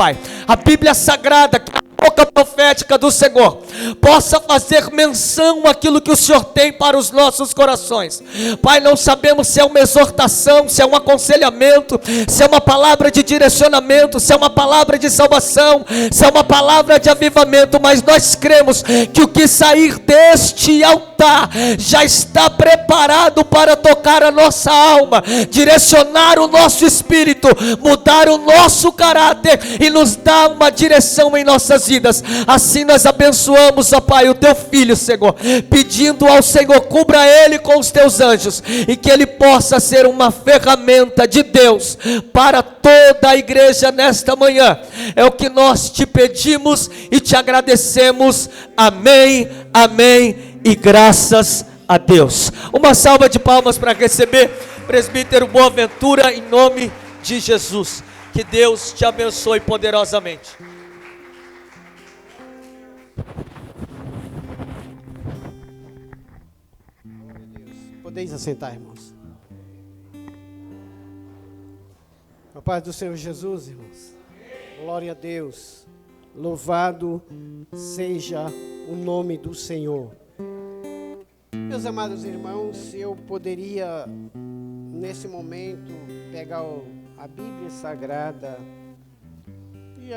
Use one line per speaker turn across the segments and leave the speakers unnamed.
Pai, a Bíblia Sagrada, que a boca profética do Senhor possa fazer menção àquilo que o Senhor tem para os nossos corações. Pai, não sabemos se é uma exortação, se é um aconselhamento, se é uma palavra de direcionamento, se é uma palavra de salvação, se é uma palavra de avivamento, mas nós cremos que o que sair deste altar já está preparado para tocar a nossa alma, direcionar o nosso espírito, mudar o nosso caráter e nos dar uma direção em nossas vidas. Assim nós abençoamos, ó Pai, o teu filho, Senhor, pedindo ao Senhor, cubra ele com os teus anjos, e que ele possa ser uma ferramenta de Deus para toda a igreja nesta manhã. É o que nós te pedimos e te agradecemos. Amém, amém e graças a Deus. Uma salva de palmas para receber presbítero Boaventura, em nome de Jesus. Que Deus te abençoe poderosamente.
Podeis assentar, irmãos. A paz do Senhor Jesus, irmãos. Glória a Deus. Louvado seja o nome do Senhor. Meus amados irmãos, eu poderia, nesse momento, pegar a Bíblia Sagrada e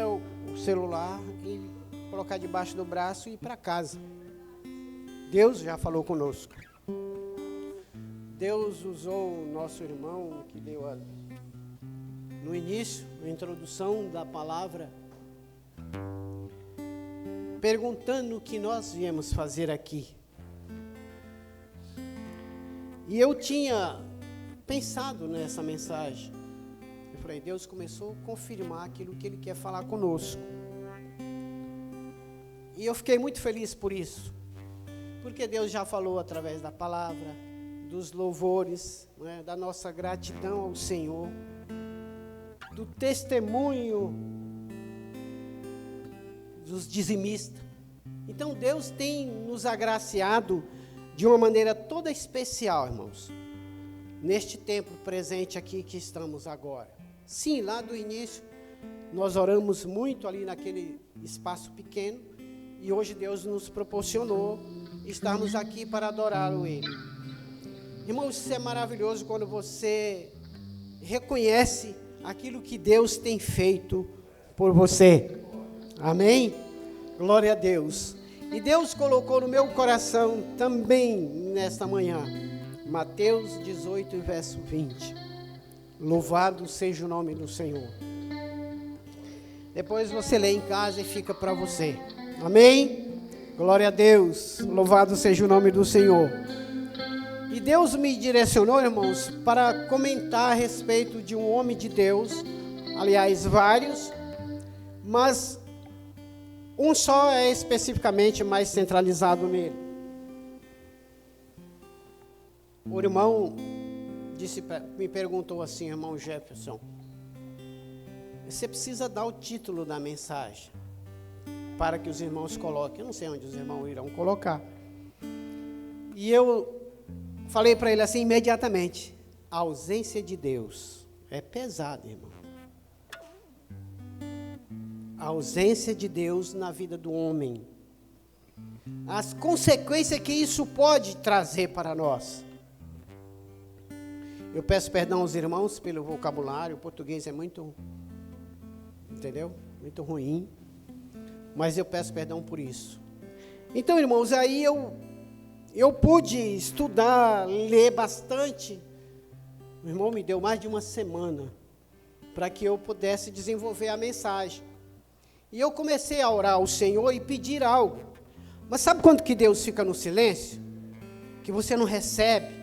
o celular e colocar debaixo do braço e ir para casa. Deus já falou conosco. Deus usou o nosso irmão que deu no início, a introdução da palavra, perguntando o que nós viemos fazer aqui. E eu tinha pensado nessa mensagem. Eu falei, Deus começou a confirmar aquilo que Ele quer falar conosco. E eu fiquei muito feliz por isso. Porque Deus já falou através da palavra, dos louvores, né, da nossa gratidão ao Senhor, do testemunho dos dizimistas. Então Deus tem nos agraciado de uma maneira toda especial, irmãos, neste tempo presente aqui que estamos agora. Sim, lá do início, nós oramos muito ali naquele espaço pequeno, e hoje Deus nos proporcionou estarmos aqui para adorá-lo Ele. Irmãos, isso é maravilhoso quando você reconhece aquilo que Deus tem feito por você. Amém? Glória a Deus. E Deus colocou no meu coração também nesta manhã, Mateus 18, verso 20. Louvado seja o nome do Senhor. Depois você lê em casa e fica para você. Amém? Glória a Deus. Louvado seja o nome do Senhor. E Deus me direcionou, irmãos, para comentar a respeito de um homem de Deus, aliás, vários, mas um só é especificamente mais centralizado nele. O irmão me perguntou assim, irmão Jefferson, você precisa dar o título da mensagem para que os irmãos coloquem. Eu não sei onde os irmãos irão colocar. E eu falei para ele assim imediatamente, a ausência de Deus é pesada, irmão. A ausência de Deus na vida do homem. As consequências que isso pode trazer para nós. Eu peço perdão aos irmãos pelo vocabulário, o português é muito, entendeu? Muito ruim. Mas eu peço perdão por isso. Então, irmãos, aí eu pude estudar, ler bastante. O irmão me deu mais de uma semana para que eu pudesse desenvolver a mensagem. E eu comecei a orar ao Senhor e pedir algo. Mas sabe quando que Deus fica no silêncio? Que você não recebe?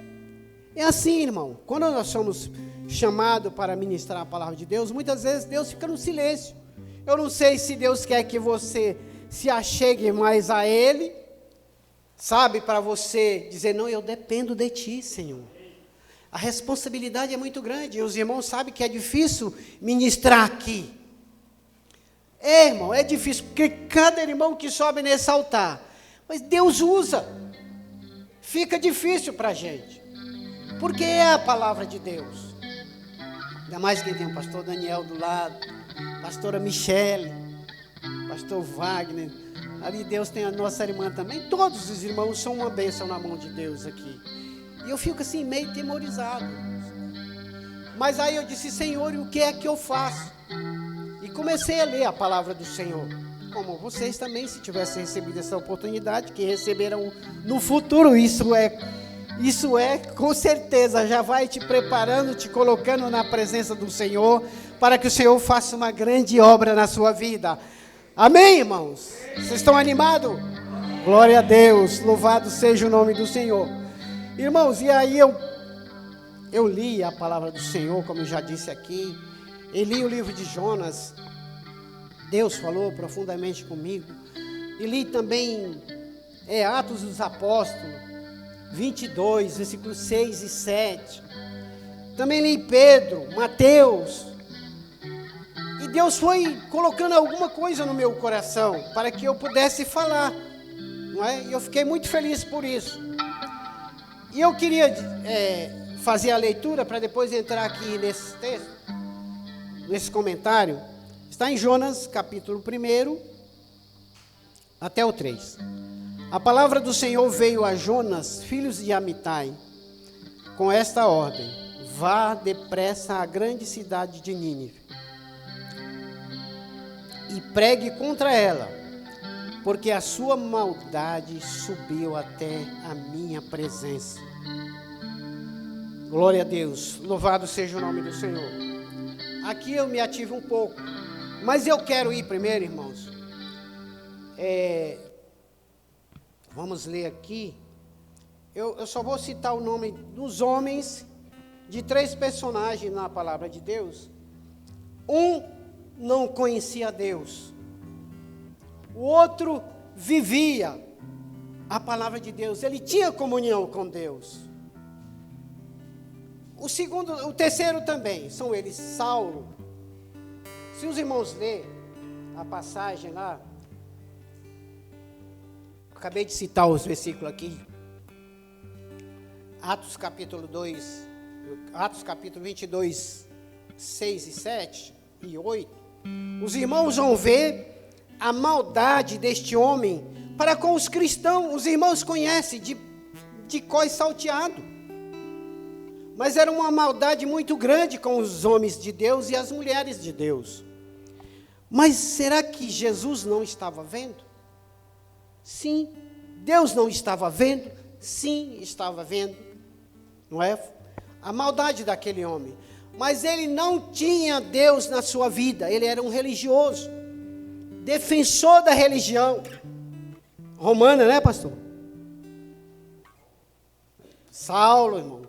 É assim, irmão. Quando nós somos chamados para ministrar a palavra de Deus, muitas vezes Deus fica no silêncio. Eu não sei se Deus quer que você se achegue mais a Ele, sabe, para você dizer, não, eu dependo de Ti, Senhor. A responsabilidade é muito grande, e os irmãos sabem que é difícil ministrar aqui. É, irmão, é difícil, porque cada irmão que sobe nesse altar, mas Deus usa, fica difícil para a gente, porque é a palavra de Deus. Ainda mais que tem o pastor Daniel do lado, pastora Michele, pastor Wagner, ali Deus tem a nossa irmã também, todos os irmãos são uma bênção na mão de Deus aqui. E eu fico assim meio temorizado. Mas aí eu disse, Senhor, e o que é que eu faço? E comecei a ler a palavra do Senhor. Como vocês também, se tivessem recebido essa oportunidade, que receberam no futuro, isso é com certeza, já vai te preparando, te colocando na presença do Senhor, para que o Senhor faça uma grande obra na sua vida. Amém, irmãos? Vocês estão animados? Glória a Deus, louvado seja o nome do Senhor. Irmãos, e aí eu li a palavra do Senhor, como eu já disse aqui, e li o livro de Jonas. Deus falou profundamente comigo. E li também Atos dos Apóstolos, 22, versículos 6 e 7. Também li Pedro, Mateus. E Deus foi colocando alguma coisa no meu coração para que eu pudesse falar, não é? E eu fiquei muito feliz por isso. E eu queria fazer a leitura para depois entrar aqui nesse texto, nesse comentário. Está em Jonas, capítulo 1, até o 3. A palavra do Senhor veio a Jonas, filho de Amitai, com esta ordem: vá depressa à grande cidade de Nínive e pregue contra ela, porque a sua maldade subiu até a minha presença. Glória a Deus, louvado seja o nome do Senhor. Aqui eu me ativo um pouco, mas eu quero ir primeiro, irmãos. Vamos ler aqui. Eu só vou citar o nome dos homens, de 3 personagens na palavra de Deus. Um não conhecia Deus. O outro vivia a palavra de Deus. Ele tinha comunhão com Deus. O terceiro também, são eles, Saulo. Se os irmãos lerem a passagem lá, acabei de citar os versículos aqui, Atos capítulo 22, 6 e 7 e 8, os irmãos vão ver a maldade deste homem para com os cristãos. Os irmãos conhecem de cós salteado. Mas era uma maldade muito grande com os homens de Deus e as mulheres de Deus. Mas será que Jesus não estava vendo? Sim. Deus não estava vendo? Sim, estava vendo. Não é? A maldade daquele homem. Mas ele não tinha Deus na sua vida. Ele era um religioso. Defensor da religião romana, né, pastor? Saulo, irmão.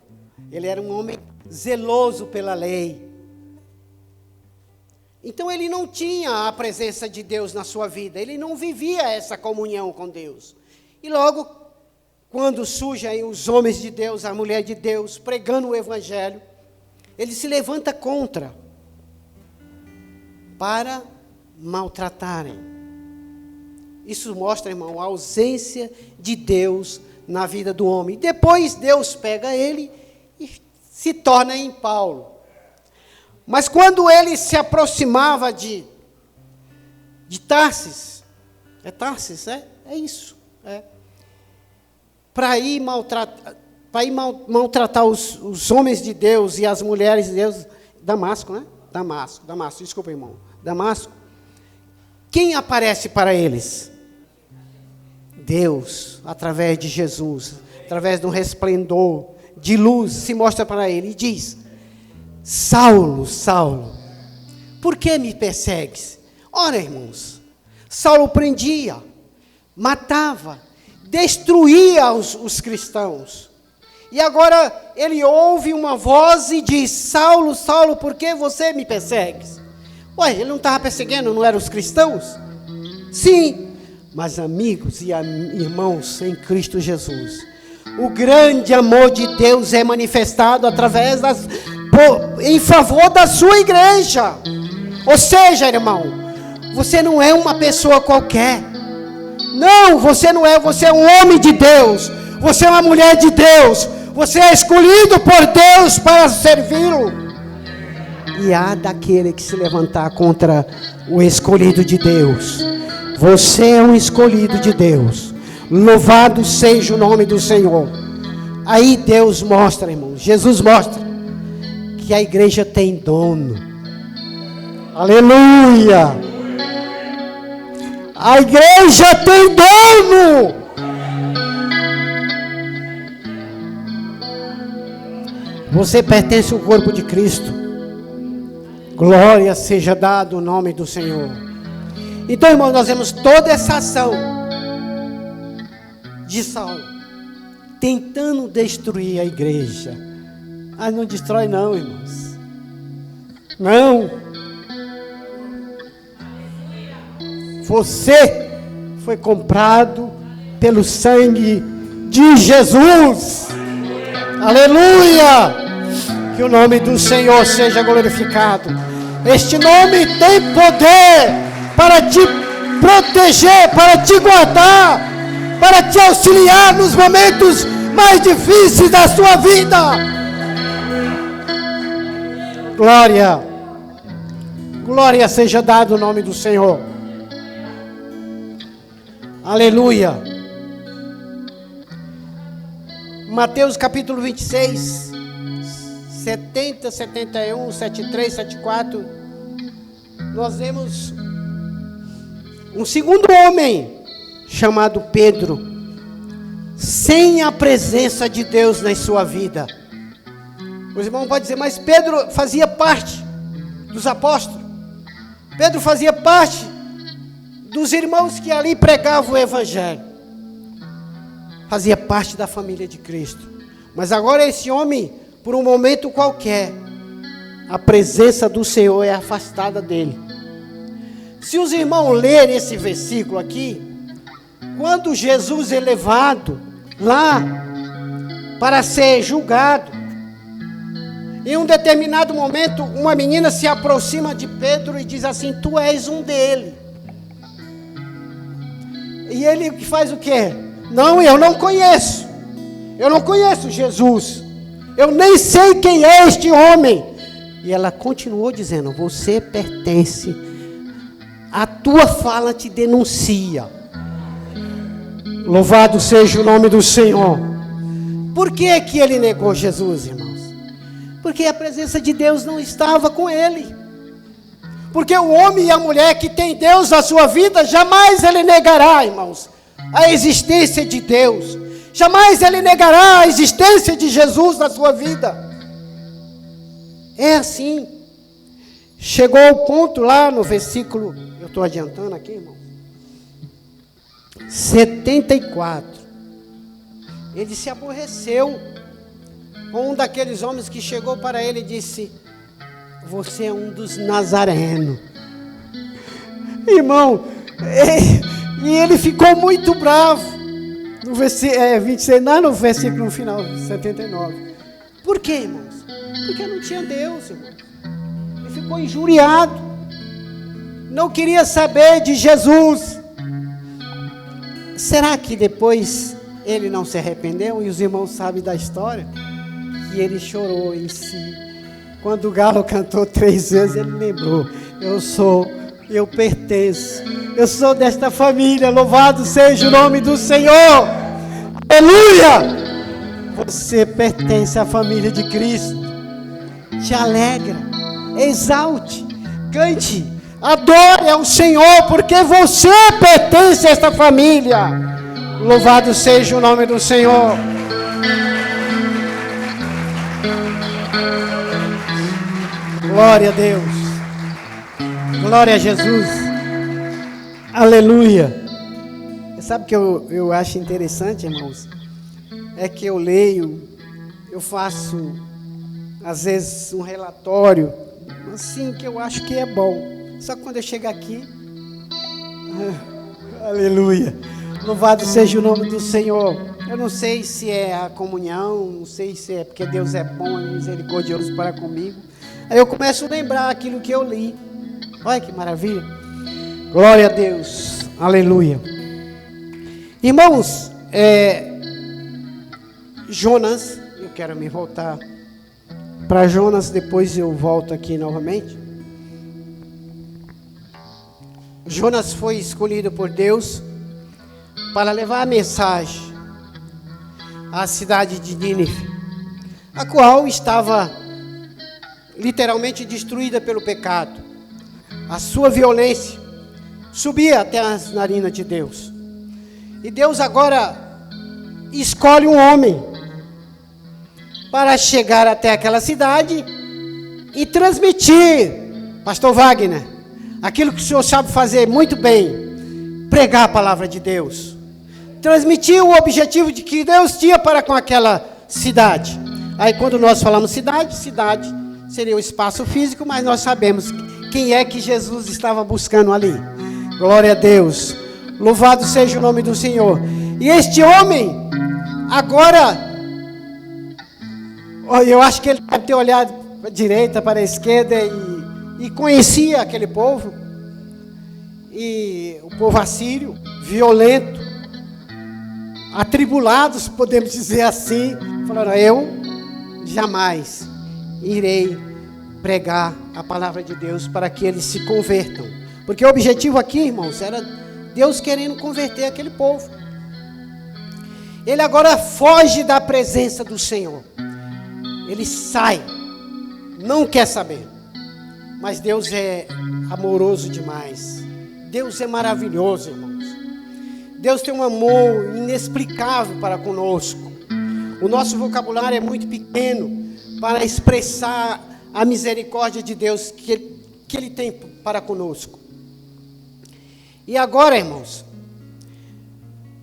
Ele era um homem zeloso pela lei. Então ele não tinha a presença de Deus na sua vida. Ele não vivia essa comunhão com Deus. E logo, quando surgem os homens de Deus, a mulher de Deus, pregando o evangelho, ele se levanta contra, para maltratarem. Isso mostra, irmão, a ausência de Deus na vida do homem. Depois Deus pega ele e se torna em Paulo. Mas quando ele se aproximava de Tarsis, Tarsis, é isso, para ir maltratar os homens de Deus e as mulheres de Deus, Damasco, né? Damasco, desculpa, irmão, Damasco. Quem aparece para eles? Deus, através de Jesus, através de um resplendor de luz, se mostra para ele e diz: Saulo, Saulo, por que me persegues? Ora, irmãos, Saulo prendia, matava, destruía os cristãos. E agora ele ouve uma voz e diz: Saulo, Saulo, por que você me persegues? Ué, ele não estava perseguindo, não eram os cristãos? Sim, mas amigos e irmãos em Cristo Jesus, o grande amor de Deus é manifestado através em favor da sua igreja. Ou seja, irmão, você não é uma pessoa qualquer. Não, você não é. Você é um homem de Deus. Você é uma mulher de Deus. Você é escolhido por Deus para servi-lo. e há daquele que se levantar contra o escolhido de Deus. Você é um escolhido de Deus. Louvado seja o nome do Senhor. Aí Deus mostra, irmão, Jesus mostra que a igreja tem dono. Aleluia! A igreja tem dono. Você pertence ao corpo de Cristo. Glória seja dado o nome do Senhor. Então, irmãos, nós vemos toda essa ação de Saulo tentando destruir a igreja. Ah, não destrói não, irmãos. Não. Você foi comprado pelo sangue de Jesus. Aleluia! Que o nome do Senhor seja glorificado. Este nome tem poder para te proteger, para te guardar, para te auxiliar nos momentos mais difíceis da sua vida. Glória. Glória seja dado o nome do Senhor. Aleluia. Mateus capítulo 26, 70, 71, 73, 74. Nós vemos um segundo homem chamado Pedro, sem a presença de Deus na sua vida. Os irmãos podem dizer, mas Pedro fazia parte dos apóstolos. Pedro fazia parte dos irmãos que ali pregavam o evangelho. Fazia parte da família de Cristo. Mas agora esse homem, por um momento qualquer, a presença do Senhor é afastada dele. Se os irmãos lerem esse versículo aqui, quando Jesus é levado lá para ser julgado, em um determinado momento, uma menina se aproxima de Pedro e diz assim, tu és um dele. E ele faz o quê? Não, eu não conheço. Eu não conheço Jesus. Eu nem sei quem é este homem. E ela continuou dizendo, você pertence. A tua fala te denuncia. Louvado seja o nome do Senhor. Por que que ele negou Jesus, irmãos? Porque a presença de Deus não estava com ele. Porque o homem e a mulher que tem Deus na sua vida, jamais ele negará, irmãos, a existência de Deus. Jamais ele negará a existência de Jesus na sua vida. É assim. Chegou ao ponto lá no versículo, eu estou adiantando aqui, irmão, 74. Ele se aborreceu com um daqueles homens que chegou para ele e disse, você é um dos nazarenos. Irmão, e ele ficou muito bravo. No versículo 26, lá no versículo final, 79. Por quê, irmãos? Porque não tinha Deus, irmãos. Ele ficou injuriado. Não queria saber de Jesus. Será que depois ele não se arrependeu? E os irmãos sabem da história? Que ele chorou em si. Quando o galo cantou 3 vezes, ele lembrou. Eu pertenço. Eu sou desta família. Louvado seja o nome do Senhor. Aleluia! Você pertence à família de Cristo. Te alegra. Exalte. Cante. Adore ao Senhor, porque você pertence a esta família. Louvado seja o nome do Senhor. Glória a Deus. Glória a Jesus. Aleluia. Sabe o que eu acho interessante, irmãos? É que eu leio, eu faço, às vezes, um relatório, assim, que eu acho que é bom. Só que quando eu chego aqui, aleluia, louvado seja o nome do Senhor. Eu não sei se é a comunhão, não sei se é porque Deus é bom e misericordioso para comigo. Aí eu começo a lembrar aquilo que eu li. Olha que maravilha. Glória a Deus. Aleluia. Irmãos, Jonas, eu quero me voltar para Jonas, depois eu volto aqui novamente. Jonas foi escolhido por Deus para levar a mensagem à cidade de Nínive, a qual estava literalmente destruída pelo pecado. A sua violência subia até as narinas de Deus. E Deus agora escolhe um homem para chegar até aquela cidade e transmitir, pastor Wagner, aquilo que o senhor sabe fazer muito bem, pregar a palavra de Deus. Transmitir o objetivo de que Deus tinha para com aquela cidade. Aí quando nós falamos cidade seria o espaço físico, mas nós sabemos quem é que Jesus estava buscando ali. Glória a Deus. Louvado seja o nome do Senhor. E este homem, agora, eu acho que ele deve ter olhado para a direita, para a esquerda e conhecia aquele povo. E o povo assírio, violento, atribulados, podemos dizer assim, falaram: eu jamais irei pregar a palavra de Deus para que eles se convertam. Porque o objetivo aqui, irmãos, era Deus querendo converter aquele povo. Ele agora foge da presença do Senhor. Ele sai, não quer saber. Mas Deus é amoroso demais. Deus é maravilhoso, irmãos. Deus tem um amor inexplicável para conosco. O nosso vocabulário é muito pequeno para expressar a misericórdia de Deus que Ele tem para conosco. E agora, irmãos,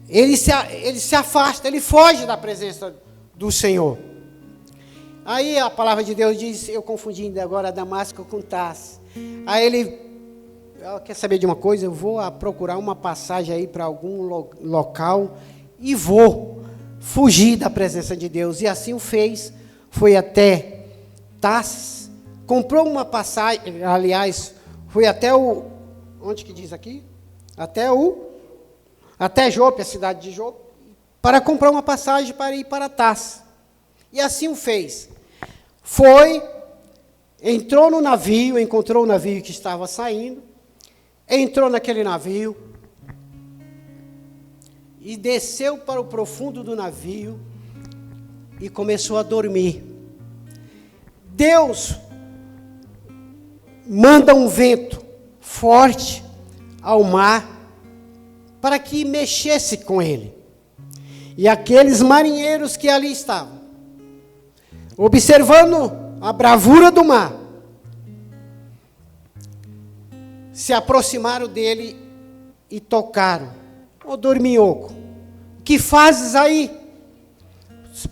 ele se afasta, ele foge da presença do Senhor. Aí a palavra de Deus diz, eu confundi agora Damasco com Tars. Aí ele, quer saber de uma coisa? Eu vou procurar uma passagem aí para algum local e vou fugir da presença de Deus. E assim o fez, foi até Tars, comprou uma passagem, aliás, foi até onde que diz aqui? Até Jope, a cidade de Jope, para comprar uma passagem para ir para Tars. E assim o fez. Foi, entrou no navio, encontrou o navio que estava saindo, entrou naquele navio e desceu para o profundo do navio e começou a dormir. Deus manda um vento forte ao mar para que mexesse com ele. E aqueles marinheiros que ali estavam, observando a bravura do mar, se aproximaram dele e tocaram. Ô dorminhoco, o que fazes aí?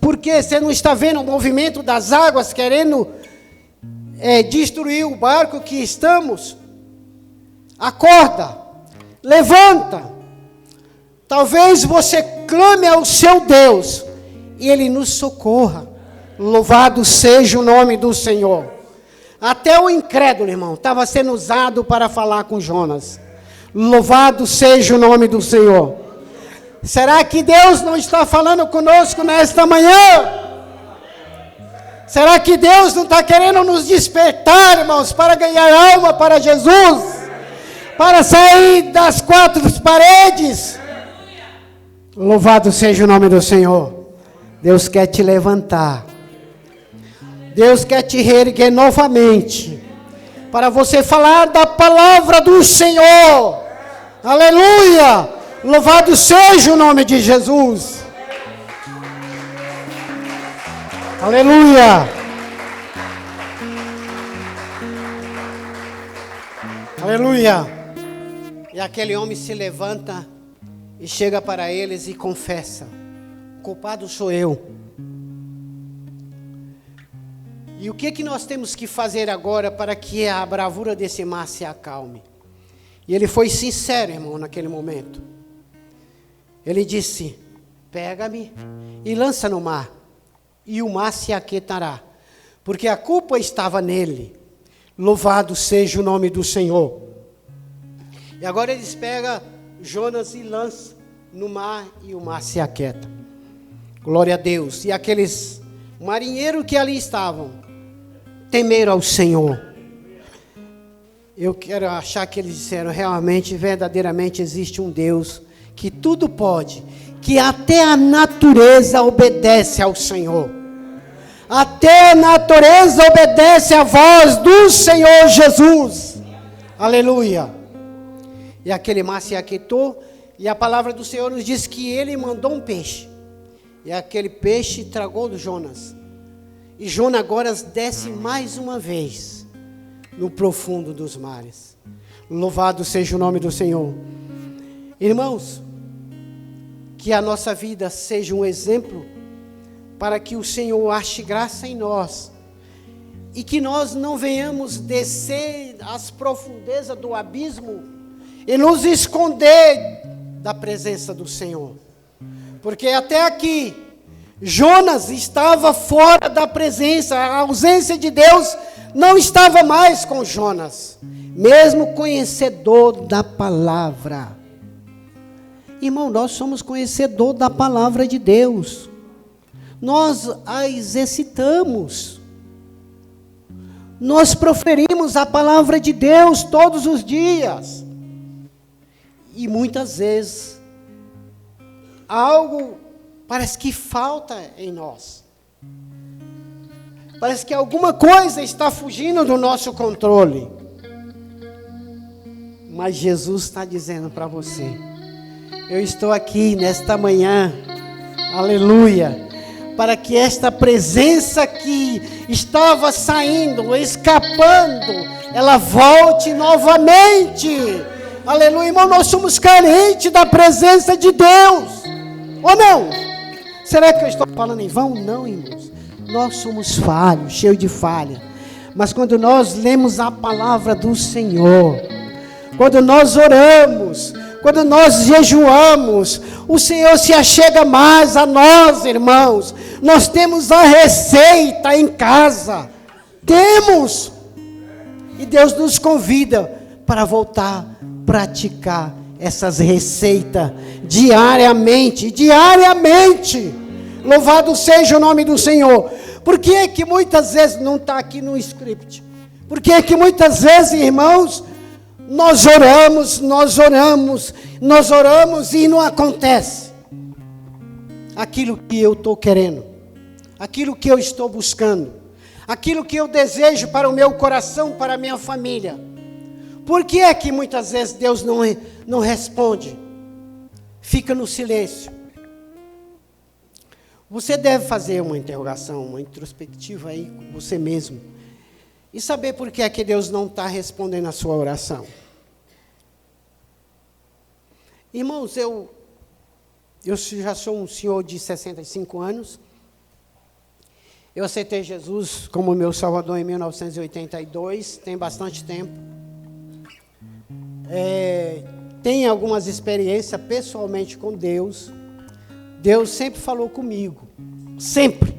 Por que você não está vendo o movimento das águas querendo destruir o barco que estamos? Acorda, levanta. Talvez você clame ao seu Deus e Ele nos socorra. Louvado seja o nome do Senhor. Até o incrédulo, irmão, estava sendo usado para falar com Jonas. Louvado seja o nome do Senhor. Será que Deus não está falando conosco nesta manhã? Será que Deus não está querendo nos despertar, irmãos, para ganhar alma para Jesus? Para sair das quatro paredes? Louvado seja o nome do Senhor. Deus quer te levantar. Deus quer te reerguer novamente, para você falar da palavra do Senhor. Aleluia! Louvado seja o nome de Jesus. Aleluia! Aleluia! E aquele homem se levanta e chega para eles e confessa: o culpado sou eu. E o que nós temos que fazer agora para que a bravura desse mar se acalme? E ele foi sincero, irmão, naquele momento. Ele disse: pega-me e lança no mar, e o mar se aquietará, porque a culpa estava nele. Louvado seja o nome do Senhor. E agora eles pegam Jonas e lançam no mar, e o mar se aquieta. Glória a Deus. E aqueles marinheiros que ali estavam temer ao Senhor. Eu quero achar que eles disseram, realmente, verdadeiramente existe um Deus que tudo pode, que até a natureza obedece ao Senhor. Até a natureza obedece à voz do Senhor Jesus. Aleluia. E aquele mar se aquietou, e a palavra do Senhor nos diz que ele mandou um peixe. E aquele peixe tragou do Jonas. E Jonas agora desce mais uma vez no profundo dos mares. Louvado seja o nome do Senhor. Irmãos, que a nossa vida seja um exemplo para que o Senhor ache graça em nós e que nós não venhamos descer às profundezas do abismo e nos esconder da presença do Senhor. Porque até aqui, Jonas estava fora da presença, a ausência de Deus não estava mais com Jonas, mesmo conhecedor da palavra. Irmão, nós somos conhecedor da palavra de Deus, nós a exercitamos, nós proferimos a palavra de Deus todos os dias, e muitas vezes, algo parece que falta em nós. Parece que alguma coisa está fugindo do nosso controle. Mas Jesus está dizendo para você, eu estou aqui nesta manhã, aleluia, para que esta presença que estava saindo, escapando, ela volte novamente. Aleluia, irmão, nós somos carentes da presença de Deus, ou não? Será que eu estou falando em vão? Não, irmãos. Nós somos falhos, cheios de falha. Mas quando nós lemos a palavra do Senhor, quando nós oramos, quando nós jejuamos, o Senhor se achega mais a nós, irmãos. Nós temos a receita em casa. Temos. E Deus nos convida para voltar a praticar essas receitas diariamente. Louvado seja o nome do Senhor. Por que é que muitas vezes não está aqui no script? Por que é que muitas vezes, irmãos, nós oramos e não acontece aquilo que eu estou querendo, aquilo que eu estou buscando, aquilo que eu desejo para o meu coração, para a minha família? Por que é que muitas vezes Deus não responde? Fica no silêncio. Você deve fazer uma interrogação, uma introspectiva aí com você mesmo. E saber por que é que Deus não está respondendo a sua oração. Irmãos, eu já sou um senhor de 65 anos. Eu aceitei Jesus como meu Salvador em 1982, tem bastante tempo. Tenho algumas experiências pessoalmente com Deus. Deus sempre falou comigo, sempre.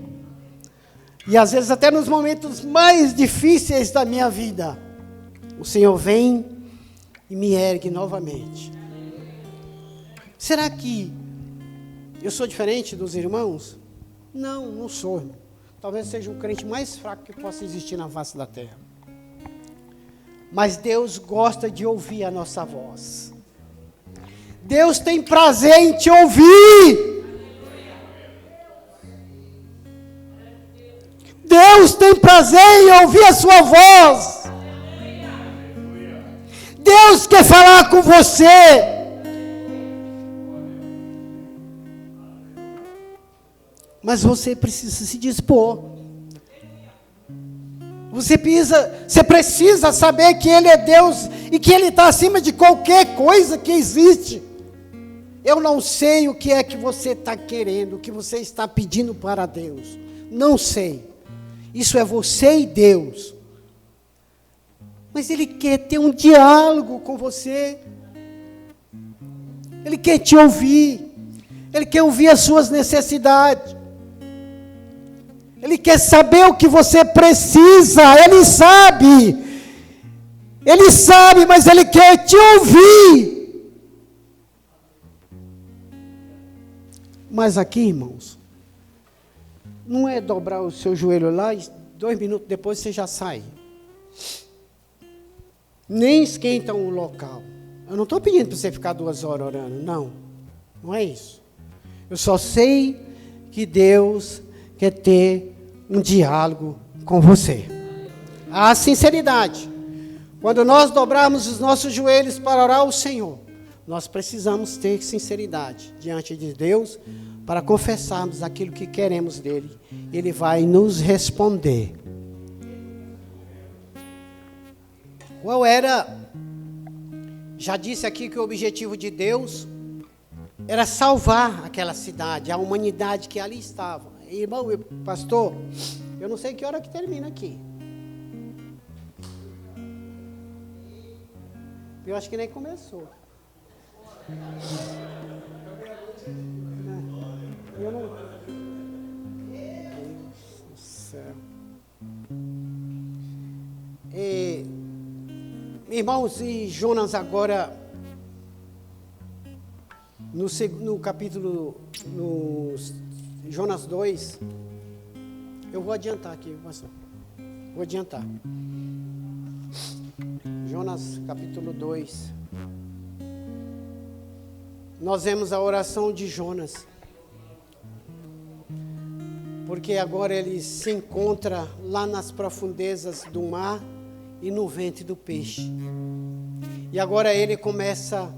E às vezes até nos momentos mais difíceis da minha vida, o Senhor vem e me ergue novamente. Será que eu sou diferente dos irmãos? Não, não sou, irmão. Talvez seja o crente mais fraco que possa existir na face da terra. Mas Deus gosta de ouvir a nossa voz. Deus tem prazer em te ouvir. Deus tem prazer em ouvir a sua voz. Deus quer falar com você. Mas você precisa se dispor. Você precisa saber que Ele é Deus e que Ele está acima de qualquer coisa que existe. Eu não sei o que é que você está querendo, o que você está pedindo para Deus. Não sei. Isso é você e Deus. Mas Ele quer ter um diálogo com você. Ele quer te ouvir. Ele quer ouvir as suas necessidades. Ele quer saber o que você precisa. Ele sabe, mas Ele quer te ouvir. Mas aqui, irmãos, não é dobrar o seu joelho lá e 2 minutos depois você já sai. Nem esquentam o local. Eu não estou pedindo para você ficar 2 horas orando, não. Não é isso. Eu só sei que Deus quer ter um diálogo com você. A sinceridade. Quando nós dobrarmos os nossos joelhos para orar ao Senhor, nós precisamos ter sinceridade diante de Deus para confessarmos aquilo que queremos dele. Ele vai nos responder. Qual era? Já disse aqui que o objetivo de Deus era salvar aquela cidade, a humanidade que ali estava. Irmão, pastor, eu não sei que hora que termina aqui. Eu acho que nem começou. Eu não... Deus do céu. Irmãos, e Jonas agora, no capítulo, no Jonas 2, eu vou adiantar aqui, pastor. Vou adiantar. Jonas capítulo 2. Nós vemos a oração de Jonas. Porque agora ele se encontra lá nas profundezas do mar e no ventre do peixe. E agora ele começa a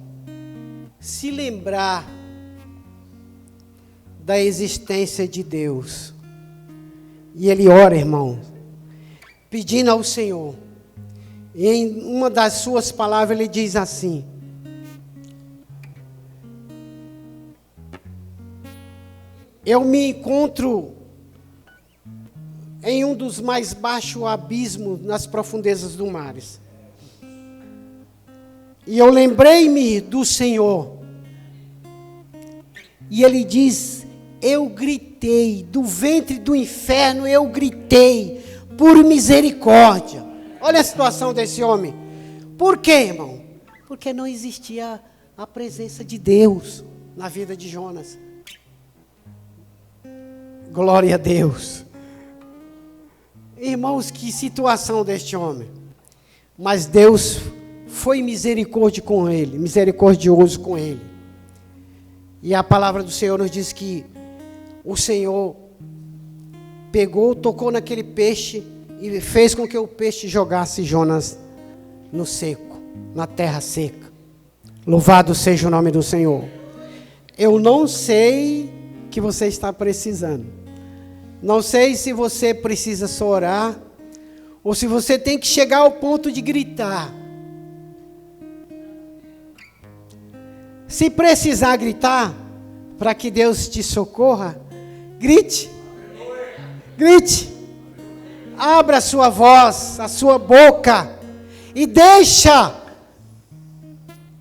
se lembrar da existência de Deus. E ele ora, irmão, pedindo ao Senhor. E em uma das suas palavras ele diz assim: eu me encontro em um dos mais baixos abismos nas profundezas do mar. E eu lembrei-me do Senhor. E ele diz: eu gritei, do ventre do inferno eu gritei, por misericórdia. Olha a situação desse homem. Por quê, irmão? Porque não existia a presença de Deus na vida de Jonas. Glória a Deus. Irmãos, que situação deste homem. Mas Deus foi misericordioso com ele. E a palavra do Senhor nos diz que o Senhor pegou, tocou naquele peixe e fez com que o peixe jogasse Jonas no seco, na terra seca. Louvado seja o nome do Senhor. Eu não sei o que você está precisando. Não sei se você precisa só orar, ou se você tem que chegar ao ponto de gritar. Se precisar gritar, para que Deus te socorra, grite. Grite. Abra a sua voz, a sua boca, e deixa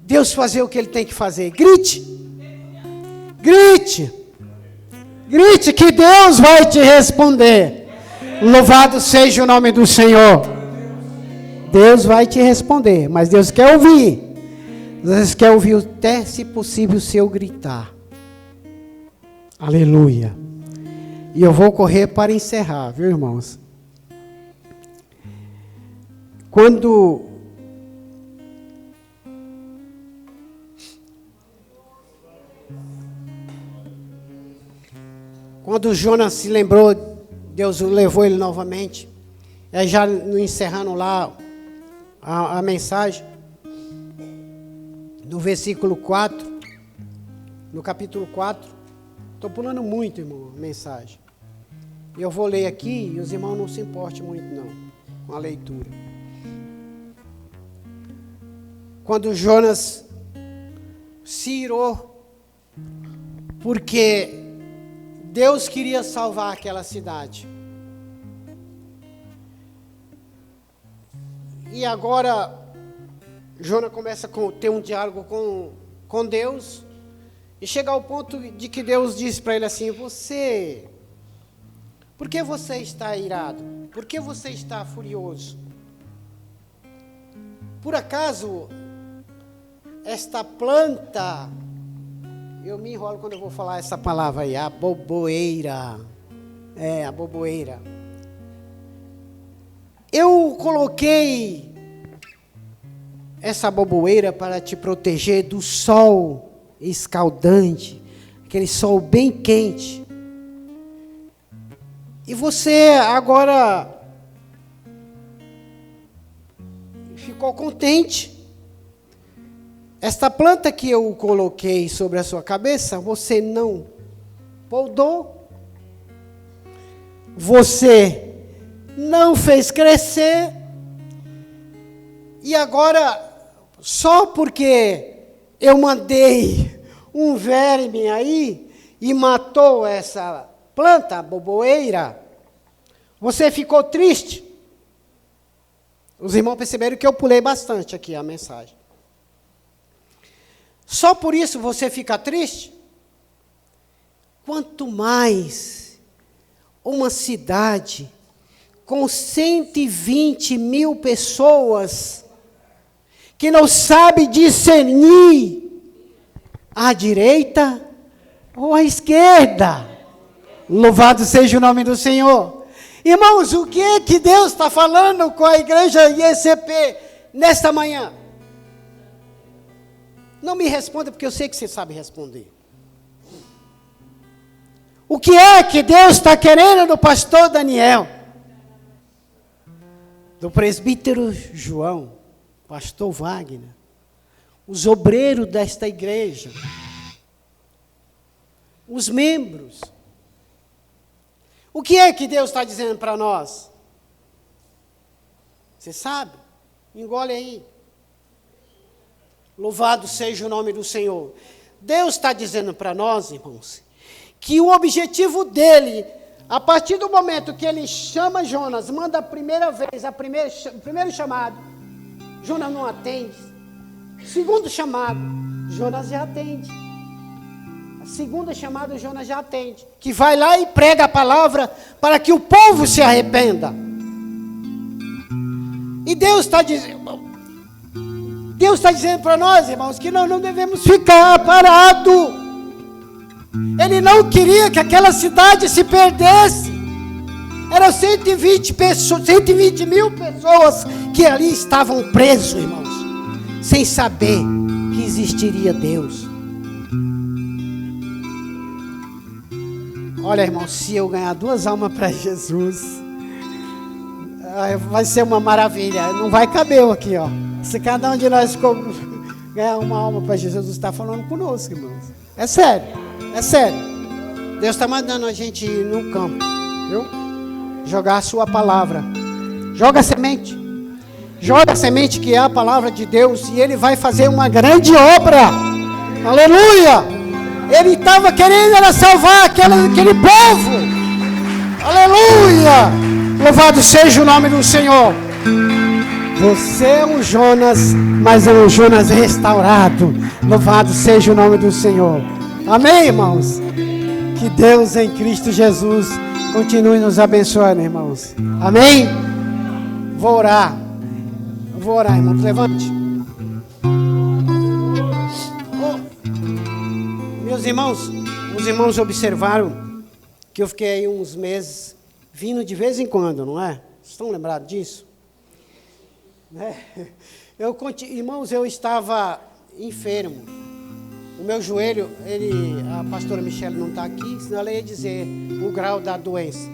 Deus fazer o que Ele tem que fazer. Grite. Grite. Grite que Deus vai te responder. Louvado seja o nome do Senhor. Deus vai te responder, mas Deus quer ouvir. Deus quer ouvir até, se possível, o seu gritar. Aleluia. E eu vou correr para encerrar, viu, irmãos? Quando Jonas se lembrou, Deus levou ele novamente. Aí já encerrando lá a mensagem, no versículo 4, no capítulo 4, estou pulando muito, irmão, a mensagem. Eu vou ler aqui e os irmãos não se importem muito não, com a leitura. Quando Jonas se irou, porque Deus queria salvar aquela cidade. E agora, Jonas começa a ter um diálogo com Deus. E chega ao ponto de que Deus diz para ele assim: por que você está irado? Por que você está furioso? Por acaso, esta planta... Eu me enrolo quando eu vou falar essa palavra aí, a boboeira. A boboeira. Eu coloquei essa boboeira para te proteger do sol escaldante, aquele sol bem quente. E você agora ficou contente. Esta planta que eu coloquei sobre a sua cabeça, você não podou, você não fez crescer, e agora, só porque eu mandei um verme aí e matou essa planta, a boboeira, você ficou triste? Os irmãos perceberam que eu pulei bastante aqui a mensagem. Só por isso você fica triste? Quanto mais uma cidade com 120 mil pessoas que não sabe discernir a direita ou a esquerda. Louvado seja o nome do Senhor. Irmãos, o que é que Deus está falando com a igreja IECP nesta manhã? Não me responda, porque eu sei que você sabe responder. O que é que Deus está querendo do pastor Daniel? Do presbítero João, pastor Wagner, os obreiros desta igreja, os membros. O que é que Deus está dizendo para nós? Você sabe? Engole aí. Louvado seja o nome do Senhor. Deus está dizendo para nós, irmãos, que o objetivo dele, a partir do momento que ele chama Jonas, manda a primeira vez, o primeiro chamado, Jonas não atende. Segundo chamado, Jonas já atende. A segunda chamada, Jonas já atende. Que vai lá e prega a palavra para que o povo se arrependa. E Deus está dizendo para nós, irmãos, que nós não devemos ficar parados. Ele não queria que aquela cidade se perdesse. Eram 120 mil pessoas que ali estavam presos, irmãos, sem saber que existiria Deus. Olha, irmão, se eu ganhar 2 almas para Jesus, vai ser uma maravilha. Não vai caber eu aqui, ó. Se cada um de nós ganhar uma alma para Jesus, está falando conosco, irmãos. É sério, é sério. Deus está mandando a gente ir no campo, viu? Jogar a sua palavra. Joga a semente. Joga a semente que é a palavra de Deus, e Ele vai fazer uma grande obra. Aleluia! Ele estava querendo era salvar aquele povo. Aleluia! Louvado seja o nome do Senhor. Você é um Jonas, mas é um Jonas restaurado. Louvado seja o nome do Senhor. Amém, irmãos? Que Deus em Cristo Jesus continue nos abençoando, irmãos. Amém? Vou orar, irmãos. Levante. Meus irmãos, os irmãos observaram que eu fiquei aí uns meses vindo de vez em quando, não é? Estão lembrados disso? Irmãos, eu estava enfermo. O meu joelho, a pastora Michele não está aqui, senão ela ia dizer o grau da doença.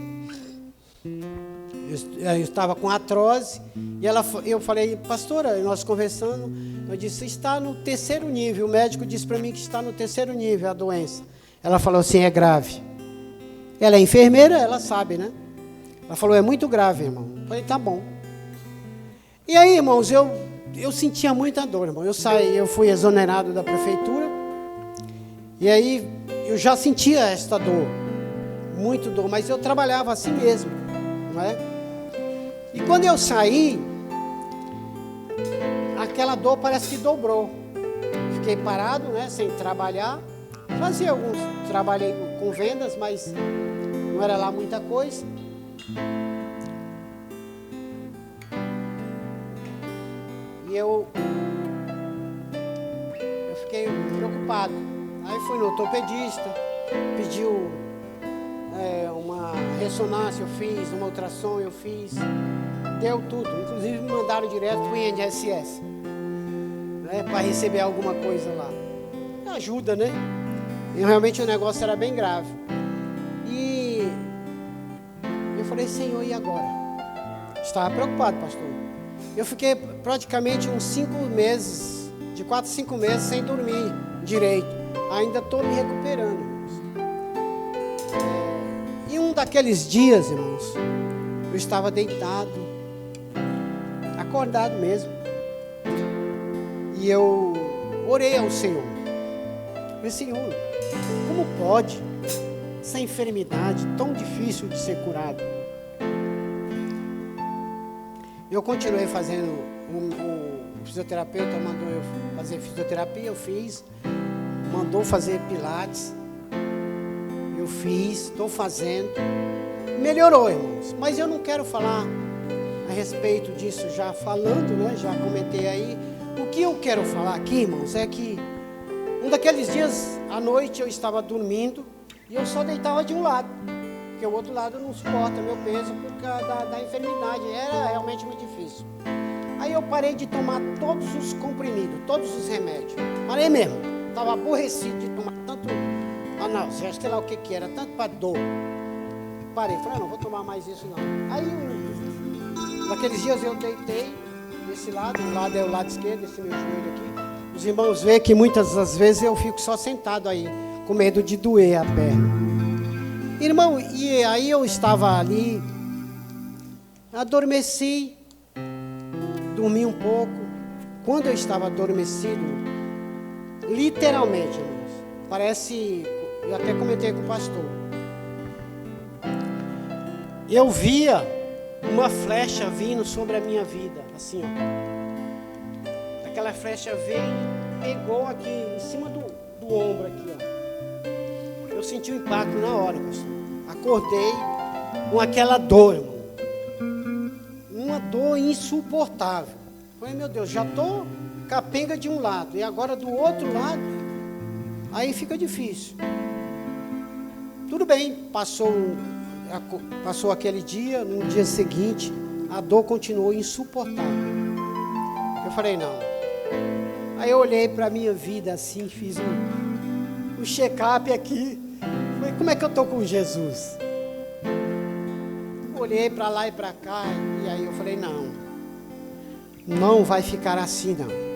Eu estava com artrose, e eu falei, pastora, nós conversando, eu disse, está no 3º nível, o médico disse para mim que está no 3º nível a doença. Ela falou assim, é grave. Ela é enfermeira, ela sabe, né? Ela falou, é muito grave, irmão. Eu falei, tá bom. E aí, irmãos, eu sentia muita dor, irmão. Eu fui exonerado da prefeitura, e aí eu já sentia esta dor, muito dor, mas eu trabalhava assim mesmo, não é? E quando eu saí, aquela dor parece que dobrou. Fiquei parado, né, sem trabalhar. Fazia trabalhei com vendas, mas não era lá muita coisa. E eu fiquei preocupado. Aí fui no ortopedista, pediu uma ressonância, eu fiz, uma ultrassom eu fiz. deu tudo. Inclusive me mandaram direto para o INSS, né, para receber alguma coisa lá. Ajuda, né? E realmente o negócio era bem grave. E eu falei, Senhor, e agora? Estava preocupado, pastor. Eu fiquei praticamente uns 5 meses, de 4 a 5 meses, sem dormir direito. Ainda estou me recuperando, irmãos. E um daqueles dias, irmãos, eu estava deitado, acordado mesmo. E eu orei ao Senhor. Falei, Senhor, como pode essa enfermidade tão difícil de ser curada? Eu continuei fazendo, o fisioterapeuta mandou eu fazer fisioterapia, eu fiz. Mandou fazer pilates, eu fiz, estou fazendo. Melhorou, irmãos. Mas eu não quero falar a respeito disso já falando, né? Já comentei aí. O que eu quero falar aqui, irmãos, é que um daqueles dias, à noite, eu estava dormindo e eu só deitava de um lado, porque o outro lado não suporta meu peso por causa da enfermidade. Era realmente muito difícil. Aí eu parei de tomar todos os comprimidos, todos os remédios. Parei mesmo. Estava aborrecido de tomar tanto analgésico, sei lá o que era, tanto para dor. Parei, falei, não vou tomar mais isso não. Aí, naqueles dias eu deitei desse lado, um lado é o lado esquerdo, esse meu joelho aqui. Os irmãos veem que muitas das vezes eu fico só sentado aí, com medo de doer a perna. Irmão, e aí eu estava ali, adormeci, dormi um pouco. Quando eu estava adormecido, literalmente, irmãos, parece, eu até comentei com o pastor, eu via uma flecha vindo sobre a minha vida, assim, ó. Aquela flecha veio e pegou aqui, em cima do ombro aqui, ó. Eu senti um impacto na hora, pastor. Acordei com aquela dor, irmão. Uma dor insuportável. Falei, meu Deus, já estou capenga de um lado, e agora do outro lado, aí fica difícil. Tudo bem, passou aquele dia, no dia seguinte, a dor continuou insuportável. Eu falei, não. Aí eu olhei para a minha vida assim, fiz um check-up aqui. Falei, como é que eu estou com Jesus? Olhei para lá e para cá, e aí eu falei, não vai ficar assim não.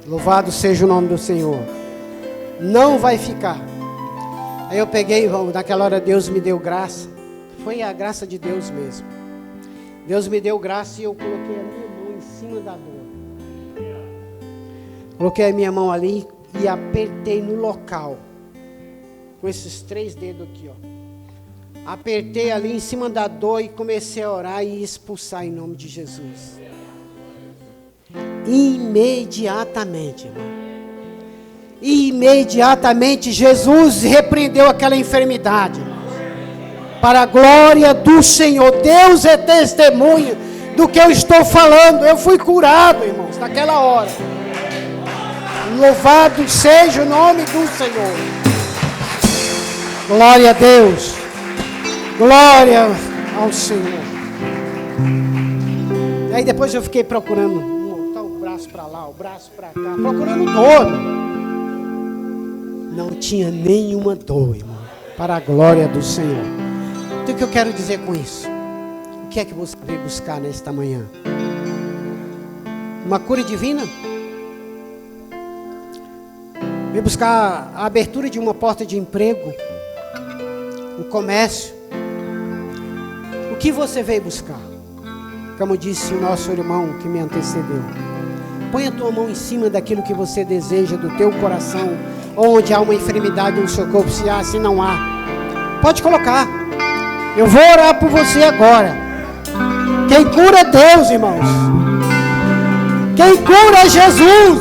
Louvado seja o nome do Senhor. Não vai ficar. Aí eu peguei, naquela hora Deus me deu graça. Foi a graça de Deus mesmo. Deus me deu graça e eu coloquei a minha mão em cima da dor. Coloquei a minha mão ali e apertei no local. Com esses 3 dedos aqui, ó. Apertei ali em cima da dor e comecei a orar e expulsar em nome de Jesus. Imediatamente, irmão. Imediatamente Jesus repreendeu aquela enfermidade, irmão. Para a glória do Senhor. Deus é testemunha do que eu estou falando. Eu fui curado, irmãos, naquela hora. Louvado seja o nome do Senhor. Glória a Deus. Glória ao Senhor. Aí depois eu fiquei procurando, o braço para lá, o braço para cá, procurando dor. Não tinha nenhuma dor, irmão. Para a glória do Senhor. Então o que eu quero dizer com isso? O que é que você veio buscar nesta manhã? Uma cura divina? Veio buscar a abertura de uma porta de emprego? Um comércio? O que você veio buscar? Como disse o nosso irmão que me antecedeu, põe a tua mão em cima daquilo que você deseja do teu coração, onde há uma enfermidade no seu corpo, se há, se não há, pode colocar. Eu vou orar por você agora. Quem cura é Deus, irmãos. Quem cura é Jesus.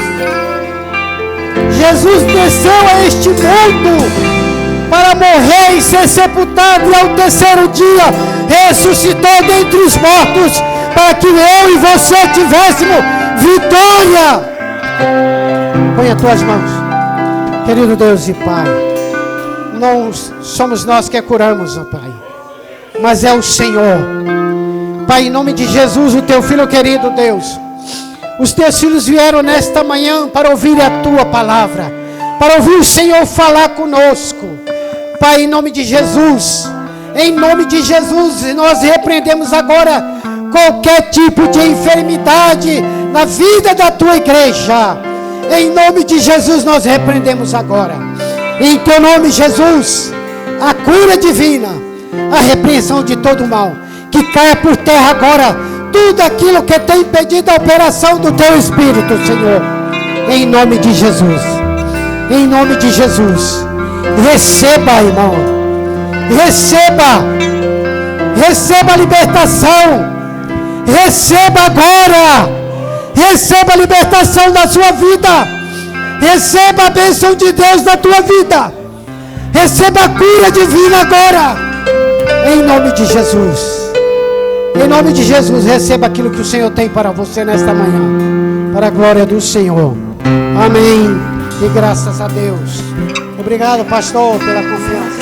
Jesus desceu a este mundo para morrer e ser sepultado, e ao 3º dia ressuscitou dentre os mortos, para que eu e você tivéssemos vitória. Põe as tuas mãos. Querido Deus e Pai, não somos nós que curamos, ó Pai, mas é o Senhor. Pai, em nome de Jesus, o teu filho querido, Deus. Os teus filhos vieram nesta manhã para ouvir a tua palavra, para ouvir o Senhor falar conosco. Pai, em nome de Jesus, nós repreendemos agora qualquer tipo de enfermidade na vida da tua igreja. Em nome de Jesus, nós repreendemos agora. Em teu nome, Jesus, a cura divina, a repreensão de todo mal. Que caia por terra agora tudo aquilo que tem impedido a operação do teu Espírito, Senhor. Em nome de Jesus. Em nome de Jesus. Receba, irmão. Receba. Receba a libertação. Receba agora. Receba a libertação da sua vida. Receba a bênção de Deus na tua vida. Receba a cura divina agora. Em nome de Jesus. Em nome de Jesus, receba aquilo que o Senhor tem para você nesta manhã. Para a glória do Senhor. Amém. E graças a Deus. Obrigado, pastor, pela confiança.